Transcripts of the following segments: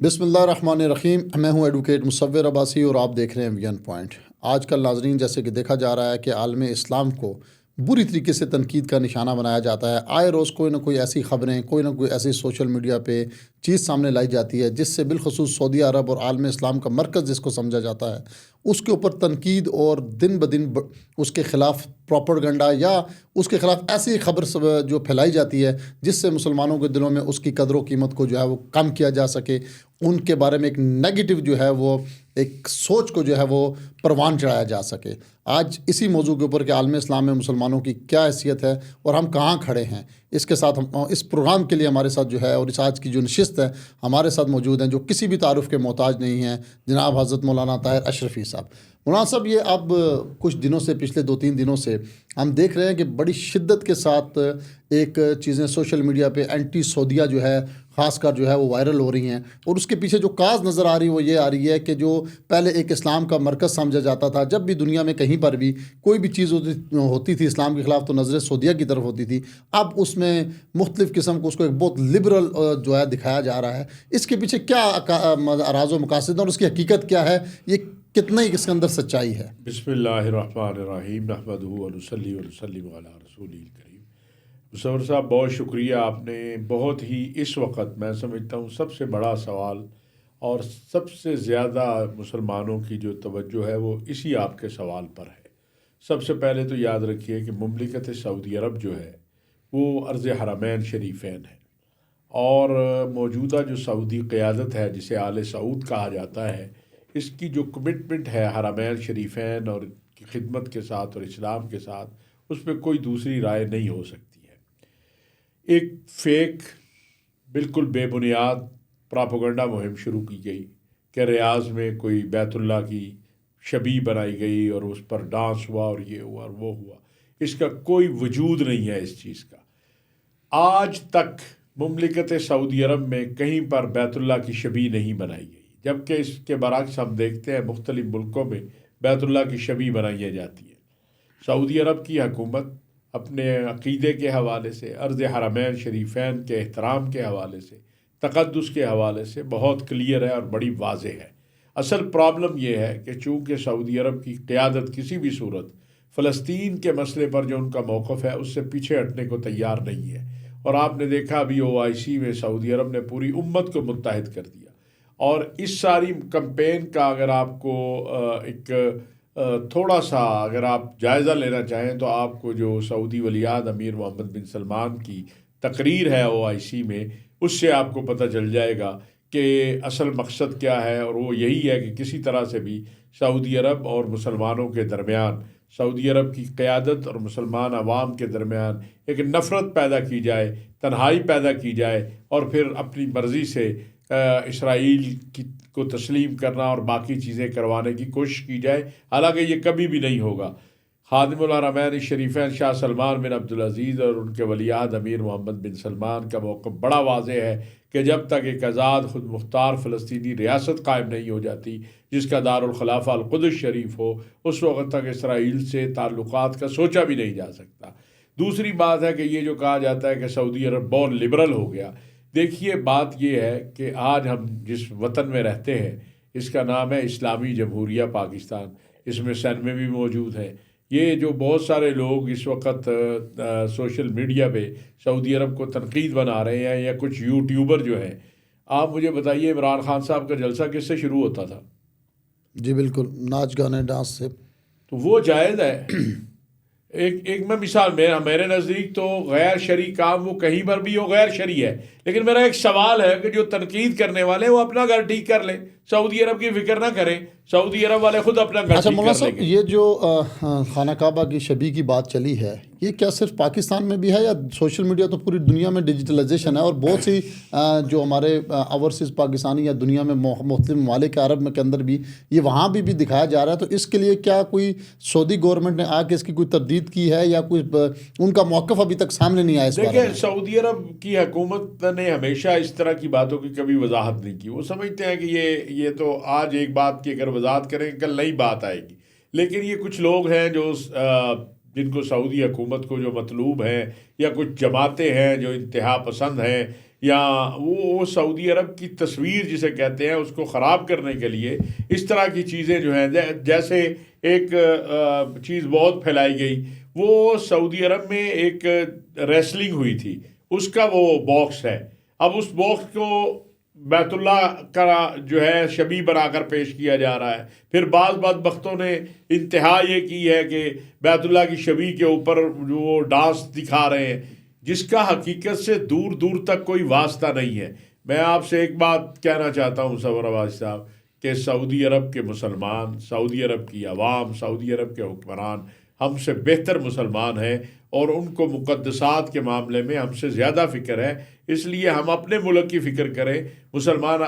بسم اللہ الرحمن الرحیم، میں ہوں ایڈوکیٹ مصور عباسی اور آپ دیکھ رہے ہیں وی این پوائنٹ۔ آج کل ناظرین، جیسے کہ دیکھا جا رہا ہے کہ عالم اسلام کو بری طریقے سے تنقید کا نشانہ بنایا جاتا ہے۔ آئے روز کوئی نہ کوئی ایسی خبریں، کوئی نہ کوئی ایسی سوشل میڈیا پہ چیز سامنے لائی جاتی ہے جس سے بالخصوص سعودی عرب اور عالم اسلام کا مرکز جس کو سمجھا جاتا ہے، اس کے اوپر تنقید اور دن بدن اس کے خلاف پروپیگنڈا یا اس کے خلاف ایسی خبر جو پھیلائی جاتی ہے جس سے مسلمانوں کے دلوں میں اس کی قدر و قیمت کو جو ہے وہ کم کیا جا سکے، ان کے بارے میں ایک نیگیٹو جو ہے وہ ایک سوچ کو جو ہے وہ پروان چڑھایا جا سکے۔ آج اسی موضوع کے اوپر کہ عالم اسلام میں مسلمانوں کی کیا حیثیت ہے اور ہم کہاں کھڑے ہیں، اس کے ساتھ ہم اس پروگرام کے لیے ہمارے ساتھ جو ہے اور اس آج کی جو نشست ہے ہمارے ساتھ موجود ہیں، جو کسی بھی تعارف کے محتاج نہیں ہیں، جناب حضرت مولانا طاہر اشرفی صاحب۔ مولانا صاحب، یہ اب کچھ دنوں سے، پچھلے 2-3 دنوں سے ہم دیکھ رہے ہیں کہ بڑی شدت کے ساتھ ایک چیزیں سوشل میڈیا پہ اینٹی سعودیہ جو ہے خاص کر جو ہے وہ وائرل ہو رہی ہیں، اور اس کے پیچھے جو کاز نظر آ رہی ہے وہ یہ آ رہی ہے کہ جو پہلے ایک اسلام کا مرکز سمجھا جاتا تھا، جب بھی دنیا میں کہیں پر بھی کوئی بھی چیز ہوتی تھی اسلام کے خلاف تو نظر سعودیہ کی طرف ہوتی تھی، اب اس میں مختلف قسم کو اس کو ایک بہت لبرل جو ہے دکھایا جا رہا ہے۔ اس کے پیچھے کیا راز و مقاصد ہیں اور اس کی حقیقت کیا ہے، یہ کتنا ہی اس کے اندر سچائی ہے؟ بسم اللہ الرحمن الرحیم، نحمدہ و نصلی و نسلم علی رسول الکریم۔ مصور صاحب، بہت شکریہ، آپ نے بہت ہی اس وقت میں سمجھتا ہوں سب سے بڑا سوال اور سب سے زیادہ مسلمانوں کی جو توجہ ہے وہ اسی آپ کے سوال پر ہے۔ سب سے پہلے تو یاد رکھیے کہ مملکت سعودی عرب جو ہے وہ ارض حرمین شریفین ہے، اور موجودہ جو سعودی قیادت ہے جسے آل سعود کہا جاتا ہے، اس کی جو کمٹمنٹ ہے حرمین شریفین اور کی خدمت کے ساتھ اور اسلام کے ساتھ، اس پہ کوئی دوسری رائے نہیں ہو سکتی ہے۔ ایک فیک، بالکل بے بنیاد پراپوگنڈا مہم شروع کی گئی کہ ریاض میں کوئی بیت اللہ کی شبیہ بنائی گئی اور اس پر ڈانس ہوا اور یہ ہوا اور وہ ہوا۔ اس کا کوئی وجود نہیں ہے اس چیز کا۔ آج تک مملکت سعودی عرب میں کہیں پر بیت اللہ کی شبیہ نہیں بنائی گئی، جبکہ اس کے برعکس ہم دیکھتے ہیں مختلف ملکوں میں بیت اللہ کی شبیہ بنائی جاتی ہے۔ سعودی عرب کی حکومت اپنے عقیدے کے حوالے سے، ارض حرمین شریفین کے احترام کے حوالے سے، تقدس کے حوالے سے بہت کلیئر ہے اور بڑی واضح ہے۔ اصل پرابلم یہ ہے کہ چونکہ سعودی عرب کی قیادت کسی بھی صورت فلسطین کے مسئلے پر جو ان کا موقف ہے اس سے پیچھے ہٹنے کو تیار نہیں ہے، اور آپ نے دیکھا ابھی OIC میں سعودی عرب نے پوری امت کو متحد کر دیا۔ اور اس ساری کمپین کا اگر آپ کو ایک تھوڑا سا اگر آپ جائزہ لینا چاہیں تو آپ کو جو سعودی ولیعہد امیر محمد بن سلمان کی تقریر ہے OIC میں، اس سے آپ کو پتہ چل جائے گا کہ اصل مقصد کیا ہے، اور وہ یہی ہے کہ کسی طرح سے بھی سعودی عرب اور مسلمانوں کے درمیان، سعودی عرب کی قیادت اور مسلمان عوام کے درمیان ایک نفرت پیدا کی جائے، تنہائی پیدا کی جائے، اور پھر اپنی مرضی سے اسرائیل کو تسلیم کرنا اور باقی چیزیں کروانے کی کوشش کی جائے، حالانکہ یہ کبھی بھی نہیں ہوگا۔ خادم الحرمین شریفین شاہ سلمان بن عبدالعزیز اور ان کے ولیعہد امیر محمد بن سلمان کا موقف بڑا واضح ہے کہ جب تک ایک آزاد خود مختار فلسطینی ریاست قائم نہیں ہو جاتی جس کا دارالخلافہ القدس شریف ہو، اس وقت تک اسرائیل سے تعلقات کا سوچا بھی نہیں جا سکتا۔ دوسری بات ہے کہ یہ جو کہا جاتا ہے کہ سعودی عرب بہت لبرل ہو گیا، دیکھیے بات یہ ہے کہ آج ہم جس وطن میں رہتے ہیں اس کا نام ہے اسلامی جمہوریہ پاکستان، اس میں سینمے بھی موجود ہیں۔ یہ جو بہت سارے لوگ اس وقت سوشل میڈیا پہ سعودی عرب کو تنقید بنا رہے ہیں، یا کچھ یوٹیوبر جو ہیں، آپ مجھے بتائیے عمران خان صاحب کا جلسہ کس سے شروع ہوتا تھا؟ جی بالکل، ناچ گانے ڈانس سے۔ تو وہ جائز ہے۔ ایک میں مثال، میرے نزدیک تو غیر شرعی کام وہ کہیں پر بھی ہو غیر شرعی ہے، لیکن میرا ایک سوال ہے کہ جو تنقید کرنے والے وہ اپنا گھر ٹھیک کر لیں، سعودی عرب کی فکر نہ کریں، سعودی عرب والے خود اپنا گھر اچھا ٹھیک مولانا کر لیں صاحب، گے۔ یہ جو خانہ کعبہ کی شبیہ کی بات چلی ہے، یہ کیا صرف پاکستان میں بھی ہے یا سوشل میڈیا تو پوری دنیا میں ڈیجیٹلائزیشن ہے، اور بہت سی جو ہمارے اوورسیز پاکستانی یا دنیا میں مختلف ممالک عرب میں کے اندر بھی یہ وہاں بھی دکھایا جا رہا ہے، تو اس کے لیے کیا کوئی سعودی گورنمنٹ نے آ کے اس کی کوئی تردید کی ہے یا کوئی ان کا موقف ابھی تک سامنے نہیں آیا اس بارے دیکھیں، میں؟ سعودی عرب کی حکومت نے ہمیشہ اس طرح کی باتوں کی کبھی وضاحت نہیں کی۔ وہ سمجھتے ہیں کہ یہ تو آج ایک بات کی اگر وضاحت کریں کل نئی بات آئے گی، لیکن یہ کچھ لوگ ہیں جو جن کو سعودی حکومت کو جو مطلوب ہیں، یا کچھ جماعتیں ہیں جو انتہا پسند ہیں، یا وہ سعودی عرب کی تصویر جسے کہتے ہیں اس کو خراب کرنے کے لیے اس طرح کی چیزیں جو ہیں، جیسے ایک چیز بہت پھیلائی گئی، وہ سعودی عرب میں ایک ریسلنگ ہوئی تھی، اس کا وہ باکس ہے، اب اس باکس کو بیت اللہ کا جو ہے شبیہ بنا کر پیش کیا جا رہا ہے۔ پھر بعض بدبختوں نے انتہا یہ کی ہے کہ بیت اللہ کی شبیہ کے اوپر جو وہ ڈانس دکھا رہے ہیں، جس کا حقیقت سے دور دور تک کوئی واسطہ نہیں ہے۔ میں آپ سے ایک بات کہنا چاہتا ہوں مصور عباسی صاحب، کہ سعودی عرب کے مسلمان، سعودی عرب کی عوام، سعودی عرب کے حکمران ہم سے بہتر مسلمان ہیں، اور ان کو مقدسات کے معاملے میں ہم سے زیادہ فکر ہے۔ اس لیے ہم اپنے ملک کی فکر کریں۔ مسلمان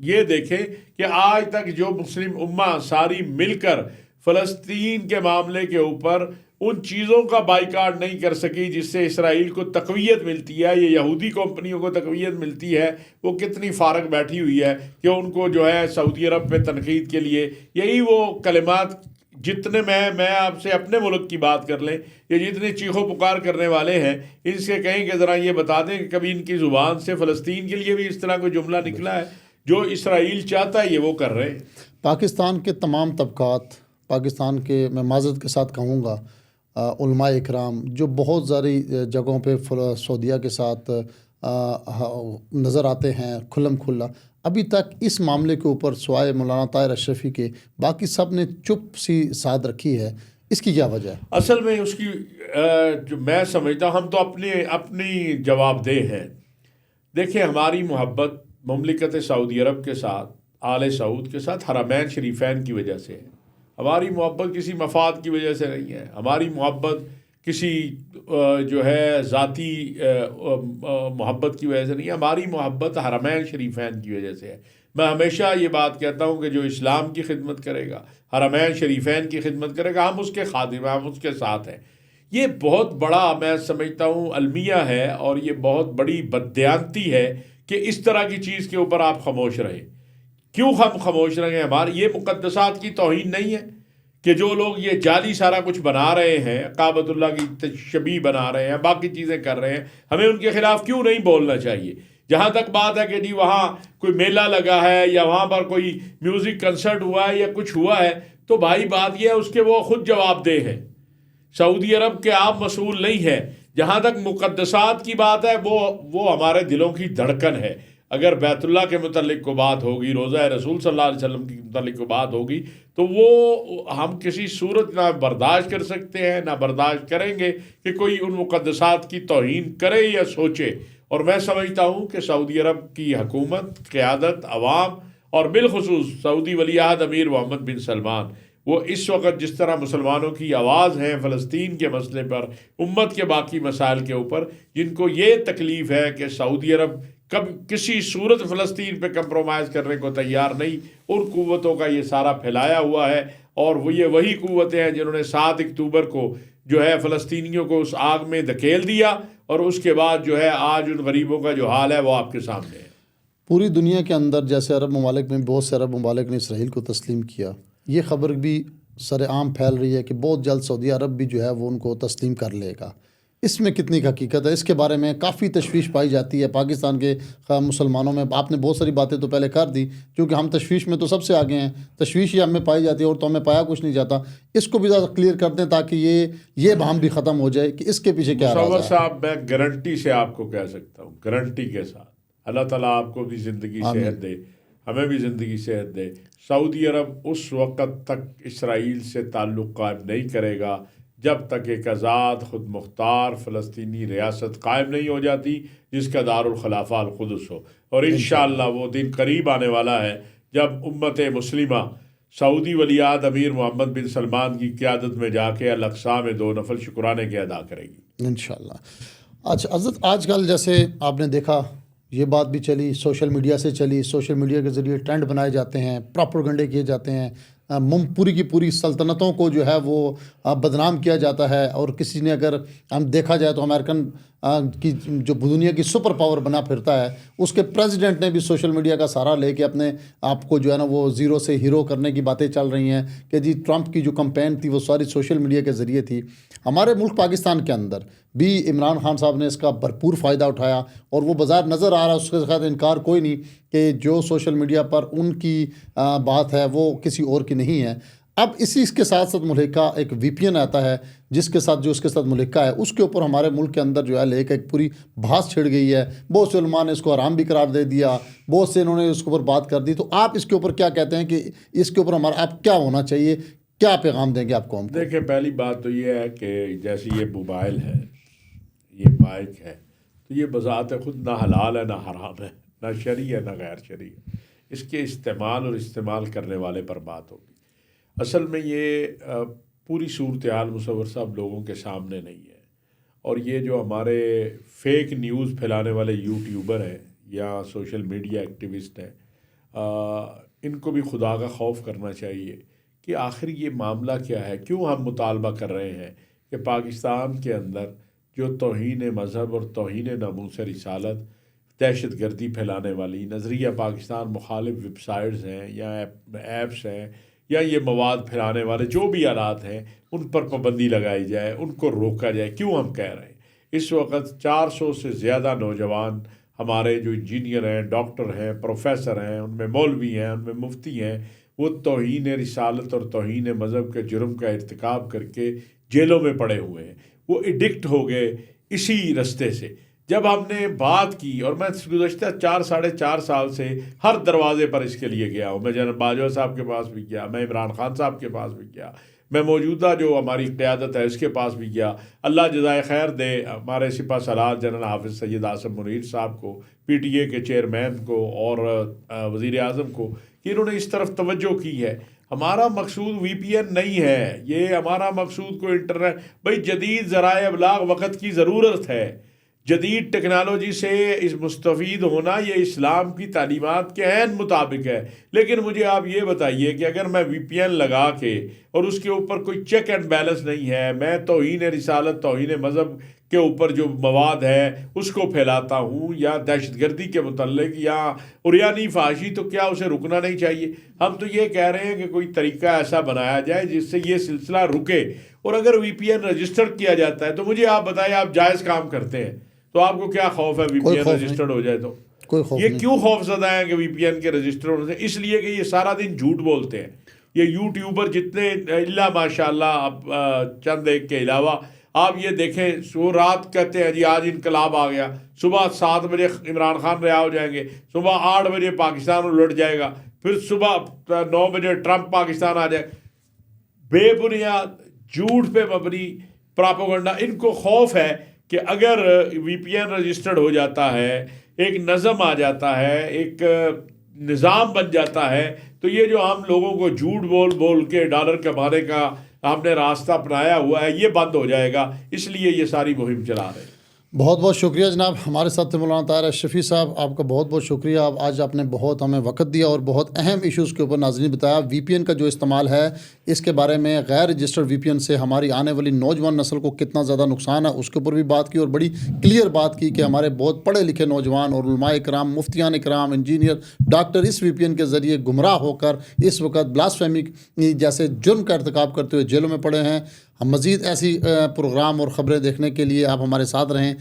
یہ دیکھیں کہ آج تک جو مسلم امہ ساری مل کر فلسطین کے معاملے کے اوپر ان چیزوں کا بائیکاٹ نہیں کر سکی جس سے اسرائیل کو تقویت ملتی ہے، یہ یہودی کمپنیوں کو تقویت ملتی ہے، وہ کتنی فارغ بیٹھی ہوئی ہے کہ ان کو جو ہے سعودی عرب پہ تنقید کے لیے یہی وہ کلمات، جتنے میں آپ سے اپنے ملک کی بات کر لیں، یہ جتنے چیخو پکار کرنے والے ہیں، ان سے کہیں کہ ذرا یہ بتا دیں کہ کبھی ان کی زبان سے فلسطین کے لیے بھی اس طرح کوئی جملہ نکلا ہے؟ جو اسرائیل چاہتا ہے یہ وہ کر رہے ہیں۔ پاکستان کے تمام طبقات، پاکستان کے، میں معذرت کے ساتھ کہوں گا، علماء اکرام جو بہت ساری جگہوں پہ سعودیہ کے ساتھ نظر آتے ہیں کھلم کھلا، ابھی تک اس معاملے کے اوپر سوائے مولانا طاہر اشرفی کے باقی سب نے چپ سی سادھ رکھی ہے۔ اس کی کیا وجہ ہے؟ اصل میں اس کی جو میں سمجھتا ہوں، ہم تو اپنی جواب دہ ہیں۔ دیکھیں، ہماری محبت مملکت سعودی عرب کے ساتھ، آل سعود کے ساتھ حرمین شریفین کی وجہ سے ہے۔ ہماری محبت کسی مفاد کی وجہ سے نہیں ہے، ہماری محبت کسی جو ہے ذاتی محبت کی وجہ سے نہیں ہے، ہماری محبت حرمین شریفین کی وجہ سے ہے۔ میں ہمیشہ یہ بات کہتا ہوں کہ جو اسلام کی خدمت کرے گا، حرمین شریفین کی خدمت کرے گا، ہم اس کے خادم ہیں، ہم اس کے ساتھ ہیں۔ یہ بہت بڑا میں سمجھتا ہوں المیہ ہے، اور یہ بہت بڑی بددیانتی ہے کہ اس طرح کی چیز کے اوپر آپ خاموش رہیں۔ کیوں ہم خاموش رہیں؟ ہمارے یہ مقدسات کی توہین نہیں ہے کہ جو لوگ یہ جعلی سارا کچھ بنا رہے ہیں، کعبۃ اللہ کی شبیہ بنا رہے ہیں، باقی چیزیں کر رہے ہیں، ہمیں ان کے خلاف کیوں نہیں بولنا چاہیے؟ جہاں تک بات ہے کہ جی وہاں کوئی میلہ لگا ہے یا وہاں پر کوئی میوزک کنسرٹ ہوا ہے یا کچھ ہوا ہے، تو بھائی بات یہ ہے اس کے وہ خود جواب دہ ہے۔ سعودی عرب کے آپ مسئول نہیں ہیں۔ جہاں تک مقدسات کی بات ہے، وہ ہمارے دلوں کی دھڑکن ہے۔ اگر بیت اللہ کے متعلق کو بات ہوگی، روضہ رسول صلی اللہ علیہ وسلم کے متعلق کو بات ہوگی، تو وہ ہم کسی صورت نہ برداشت کر سکتے ہیں، نہ برداشت کریں گے کہ کوئی ان مقدسات کی توہین کرے یا سوچے۔ اور میں سمجھتا ہوں کہ سعودی عرب کی حکومت، قیادت، عوام، اور بالخصوص سعودی ولی عہد امیر محمد بن سلمان، وہ اس وقت جس طرح مسلمانوں کی آواز ہیں فلسطین کے مسئلے پر، امت کے باقی مسائل کے اوپر، جن کو یہ تکلیف ہے کہ سعودی عرب کسی صورت فلسطین پہ کمپرومائز کرنے کو تیار نہیں، ان قوتوں کا یہ سارا پھیلایا ہوا ہے، اور وہ یہ وہی قوتیں ہیں جنہوں نے 7 اکتوبر کو جو ہے فلسطینیوں کو اس آگ میں دھکیل دیا، اور اس کے بعد جو ہے آج ان غریبوں کا جو حال ہے وہ آپ کے سامنے ہے۔ پوری دنیا کے اندر جیسے عرب ممالک میں بہت سے عرب ممالک نے اسرائیل کو تسلیم کیا، یہ خبر بھی سر عام پھیل رہی ہے کہ بہت جلد سعودی عرب بھی جو ہے وہ ان کو تسلیم کر لے گا۔ اس میں کتنی حقیقت ہے؟ اس کے بارے میں کافی تشویش پائی جاتی ہے پاکستان کے مسلمانوں میں۔ آپ نے بہت ساری باتیں تو پہلے کر دی، کیونکہ ہم تشویش میں تو سب سے آگے ہیں، تشویش ہی ہمیں پائی جاتی ہے، اور تو ہمیں پایا کچھ نہیں جاتا۔ اس کو بھی زیادہ کلیئر کر دیں تاکہ یہ بہم بھی ختم ہو جائے کہ اس کے پیچھے کیا راز ہے۔ مصور صاحب، میں گارنٹی سے آپ کو کہہ سکتا ہوں، گارنٹی کے ساتھ، اللہ تعالیٰ آپ کو بھی زندگی صحت دے، ہمیں بھی زندگی صحت دے، سعودی عرب اس وقت تک اسرائیل سے تعلق قائم نہیں کرے گا جب تک ایک آزاد خود مختار فلسطینی ریاست قائم نہیں ہو جاتی جس کا دارالخلافہ القدس ہو۔ اور انشاءاللہ وہ دن قریب آنے والا ہے جب امت مسلمہ سعودی ولی عہد امیر محمد بن سلمان کی قیادت میں جا کے الاقصی میں 2 نفل شکرانے کے ادا کرے گی انشاءاللہ۔ اچھا حضرت، آج کل جیسے آپ نے دیکھا، یہ بات بھی چلی، سوشل میڈیا سے چلی، سوشل میڈیا کے ذریعے ٹرینڈ بنائے جاتے ہیں، پراپرگنڈے کیے جاتے ہیں، پوری کی پوری سلطنتوں کو جو ہے وہ بدنام کیا جاتا ہے۔ اور کسی نے، اگر ہم دیکھا جائے تو امریکن کی جو دنیا کی سپر پاور بنا پھرتا ہے، اس کے پریزیڈنٹ نے بھی سوشل میڈیا کا سہارا لے کے اپنے آپ کو جو ہے نا وہ زیرو سے ہیرو کرنے کی باتیں چل رہی ہیں کہ جی ٹرمپ کی جو کمپین تھی وہ ساری سوشل میڈیا کے ذریعے تھی۔ ہمارے ملک پاکستان کے اندر بھی عمران خان صاحب نے اس کا بھرپور فائدہ اٹھایا، اور وہ بظاہر نظر آ رہا ہے، اس کے ساتھ انکار کوئی نہیں کہ جو سوشل میڈیا پر ان کی بات ہے وہ کسی اور کی نہیں ہے۔ اب اسی کے ساتھ ساتھ ملحقہ ایک وی پی این آتا ہے جس کے ساتھ ملحقہ ہے، اس کے اوپر ہمارے ملک کے اندر جو ہے لے کے ایک پوری بحث چھڑ گئی ہے۔ بہت سے علماء نے اس کو حرام بھی قرار دے دیا، بہت سے انہوں نے اس کے اوپر بات کر دی۔ تو آپ اس کے اوپر کیا کہتے ہیں کہ اس کے اوپر ہمارا آپ کیا ہونا چاہیے، کیا پیغام دیں گے آپ قوم کو؟ دیکھیں، پہلی بات تو یہ ہے کہ جیسے یہ موبائل ہے، یہ بائک ہے، تو یہ بذات خود نہ حلال ہے نہ حرام ہے، نہ شرعی ہے نہ غیر شرعی ہے۔ اس کے استعمال اور استعمال کرنے والے پر بات ہوگی۔ اصل میں یہ پوری صورتحال مصور صاحب لوگوں کے سامنے نہیں ہے، اور یہ جو ہمارے فیک نیوز پھیلانے والے یوٹیوبر ہیں یا سوشل میڈیا ایکٹیوسٹ ہیں، ان کو بھی خدا کا خوف کرنا چاہیے کہ آخر یہ معاملہ کیا ہے، کیوں ہم مطالبہ کر رہے ہیں کہ پاکستان کے اندر جو توہین مذہب اور توہین ناموس رسالت، دہشت گردی پھیلانے والی نظریہ پاکستان مخالف ویب سائٹس ہیں یا ایپس ہیں یا یہ مواد پھیلانے والے جو بھی آلات ہیں، ان پر پابندی لگائی جائے، ان کو روکا جائے۔ کیوں ہم کہہ رہے ہیں؟ اس وقت 400 سے زیادہ نوجوان ہمارے جو انجینئر ہیں، ڈاکٹر ہیں، پروفیسر ہیں، ان میں مولوی ہیں، ان میں مفتی ہیں، وہ توہین رسالت اور توہین مذہب کے جرم کا ارتکاب کر کے جیلوں میں پڑے ہوئے ہیں۔ وہ ایڈکٹ ہو گئے اسی رستے سے۔ جب ہم نے بات کی، اور میں گزشتہ 4-4.5 سال سے ہر دروازے پر اس کے لیے گیا ہوں، میں جنرل باجوہ صاحب کے پاس بھی گیا، میں عمران خان صاحب کے پاس بھی گیا، میں موجودہ جو ہماری قیادت ہے اس کے پاس بھی گیا، اللہ جزائے خیر دے ہمارے سپہ سالار جنرل حافظ سید آصف منیر صاحب کو، پی ٹی اے کے چیئرمین کو اور وزیر اعظم کو، کہ انہوں نے اس طرف توجہ کی ہے۔ ہمارا مقصود وی پی این نہیں ہے، یہ ہمارا مقصود کو انٹرنیٹ، بھائی جدید ذرائع ابلاغ وقت کی ضرورت ہے، جدید ٹیکنالوجی سے اس مستفید ہونا یہ اسلام کی تعلیمات کے عین مطابق ہے۔ لیکن مجھے آپ یہ بتائیے کہ اگر میں وی پی این لگا کے اور اس کے اوپر کوئی چیک اینڈ بیلنس نہیں ہے، میں توہین رسالت، توہین مذہب کے اوپر جو مواد ہے اس کو پھیلاتا ہوں یا دہشت گردی کے متعلق یا عریانی فحاشی، تو کیا اسے رکنا نہیں چاہیے؟ ہم تو یہ کہہ رہے ہیں کہ کوئی طریقہ ایسا بنایا جائے جس سے یہ سلسلہ رکے، اور اگر وی پی این رجسٹر کیا جاتا ہے تو مجھے آپ بتائیں، آپ جائز کام کرتے ہیں تو آپ کو کیا خوف ہے وی پی این رجسٹرڈ ہو جائے تو؟ یہ کیوں خوف زدہ ہیں کہ وی پی این کے رجسٹر ہونے سے؟ اس لیے کہ یہ سارا دن جھوٹ بولتے ہیں۔ یہ یوٹیوبر جتنے الا ماشاء اللہ، اب چند ایک کے علاوہ آپ یہ دیکھیں، وہ رات کہتے ہیں جی آج انقلاب آ گیا، صبح 7 بجے عمران خان رہا ہو جائیں گے، صبح 8 بجے پاکستان الٹ جائے گا، پھر صبح 9 بجے ٹرمپ پاکستان آ جائے۔ بے بنیاد جھوٹ پہ مبنی پراپوگنڈا۔ ان کو خوف ہے کہ اگر وی پی این رجسٹرڈ ہو جاتا ہے، ایک نظم آ جاتا ہے، ایک نظام بن جاتا ہے، تو یہ جو ہم لوگوں کو جھوٹ بول بول کے ڈالر کمانے کا ہم نے راستہ اپنایا ہوا ہے، یہ بند ہو جائے گا۔ اس لیے یہ ساری مہم چلا رہے ہیں۔ بہت بہت شکریہ جناب، ہمارے ساتھ مولانا طاہر اشرفی صاحب، آپ کا بہت بہت شکریہ۔ آج آپ نے بہت ہمیں وقت دیا اور بہت اہم ایشوز کے اوپر ناظرین بتایا۔ وی پی این کا جو استعمال ہے، اس کے بارے میں غیر رجسٹرڈ وی پی این سے ہماری آنے والی نوجوان نسل کو کتنا زیادہ نقصان ہے، اس کے اوپر بھی بات کی، اور بڑی کلیئر بات کی کہ ہمارے بہت پڑھے لکھے نوجوان اور علماء کرام، مفتیان کرام، انجینئر، ڈاکٹر اس وی پی این کے ذریعے گمراہ ہو کر اس وقت بلاسفیمی جیسے جرم کا ارتکاب کرتے ہوئے جیلوں میں پڑے ہیں۔ ہم مزید ایسی پروگرام اور خبریں دیکھنے کے لیے آپ ہمارے ساتھ رہیں۔